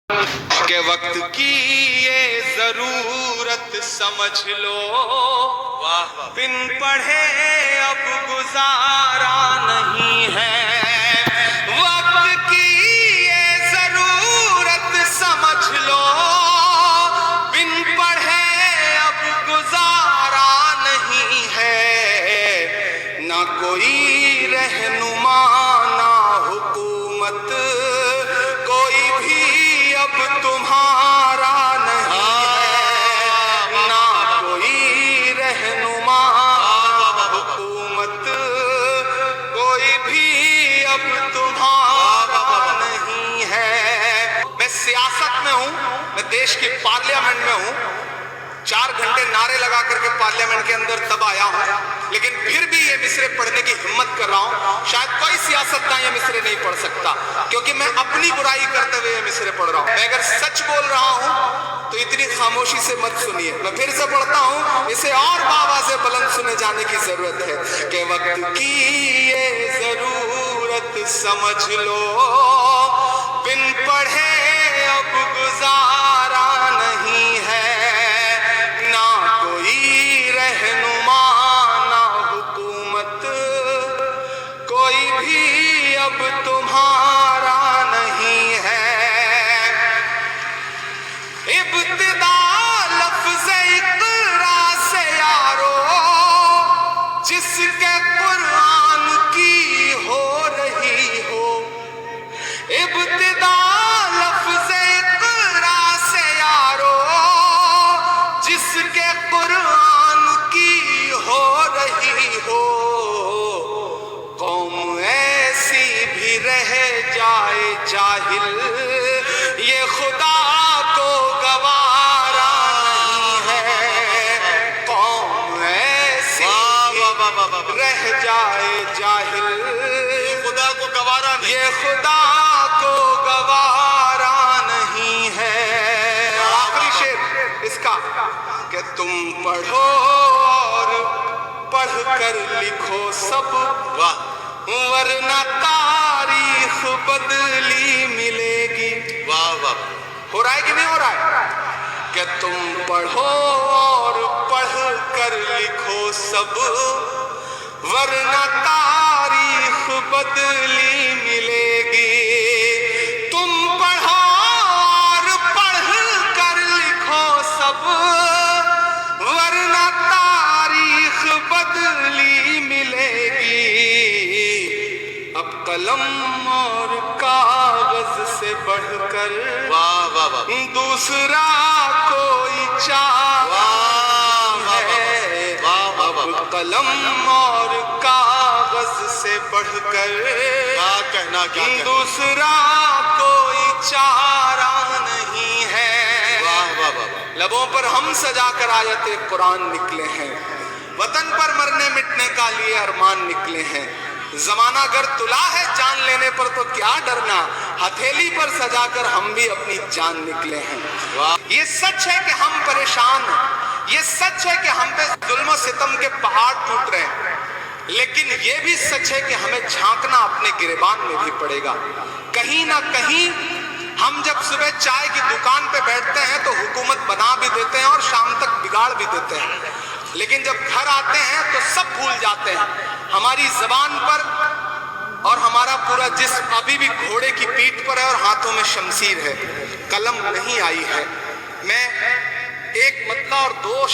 کہ وقت کی یہ ضرورت سمجھ لو، بن پڑھے اب گزارا نہیں ہے۔ وقت کی یہ ضرورت سمجھ لو، بن پڑھے اب گزارا نہیں ہے۔ نہ کوئی رہنما نہ حکومت، کوئی بھی اب تمہارا نہیں ہے۔ نہ کوئی رہنما حکومت، کوئی بھی اب تمہارا نہیں ہے۔ میں سیاست میں ہوں، میں دیش کی پارلیمنٹ میں ہوں، 4 گھنٹے نعرے لگا کر کے پارلیمنٹ کے اندر تب آیا ہوں، لیکن پھر بھی یہ مصرے پڑھنے کی ہمت کر رہا ہوں۔ شاید کوئی سیاستداں یہ مصرے نہیں پڑھ سکتا، کیونکہ میں اپنی برائی کرتے ہوئے یہ مصرے پڑھ رہا ہوں۔ میں اگر سچ بول رہا ہوں تو اتنی خاموشی سے مت سنیے، میں پھر سے پڑھتا ہوں، اسے اور بآواز بلند سنے جانے کی ضرورت ہے کہ وقت کی یہ ضرورت سمجھ لو، بن پڑھے اب گزارا نہیں ہے۔ نہ کوئی رہنما نہ حکومت، کوئی بھی اب تمہارا نہیں ہے۔ ابتدا لفظ اقرا سے یارو، جس کے قرآن کی ہو رہی ہو۔ ابتدا لفظ اقرا سے یارو، جس کے قرآن کی ہو رہی ہو۔ قوم ایسی بھی رہ جائے جاہل، یہ خدا کو گوارا نہیں ہے۔ قوم ایسی رہ جائے جاہل، خدا کو گوارا نہیں، یہ خدا کو گوارا نہیں ہے۔ آخری شعر اس کا کہ تم پڑھو اور پڑھ کر لکھو سب، ورنہ تاریخ بدلی ملے گی۔ واہ واہ، ہو رہا ہے کہ نہیں ہو رہا ہے؟ کہ تم پڑھو اور پڑھ کر لکھو سب، ورنہ تاریخ بدلی ملے گی۔ تم پڑھو اور پڑھ کر لکھو سب، ورنہ تاریخ بدلی ملے گی۔ اب قلم اور کاغذ سے بڑھ کر واہ واہ واہ، دوسرا کوئی چارہ ہے۔ اب قلم اور کاغذ سے بڑھ کر کیا کہنا، کیا کہنا، دوسرا کوئی چارہ نہیں ہے۔ واہ واہ واہ، لبوں پر ہم سجا کر آیت قرآن نکلے ہیں، وطن پر مرنے مٹنے کا لیے ارمان نکلے ہیں۔ زمانہ گر تلا ہے جان لینے پر تو کیا ڈرنا، ہتھیلی پر سجا کر ہم بھی اپنی جان نکلے ہیں۔ یہ سچ ہے کہ ہم پریشان ہیں، یہ سچ ہے کہ ہم پہ ظلم و ستم کے پہاڑ ٹوٹ رہے ہیں، لیکن یہ بھی سچ ہے کہ ہمیں جھانکنا اپنے گریبان میں بھی پڑے گا۔ کہیں نہ کہیں ہم جب صبح چائے کی دکان پہ بیٹھتے ہیں تو حکومت بنا بھی دیتے ہیں اور شام تک بگاڑ بھی دیتے ہیں، لیکن جب گھر آتے ہیں تو سب بھول جاتے ہیں۔ ہماری زبان پر اور ہمارا پورا جسم ابھی بھی گھوڑے کی پیٹھ پر ہے اور ہاتھوں میں شمشیر ہے، قلم نہیں آئی ہے۔ میں ایک مطلع اور 2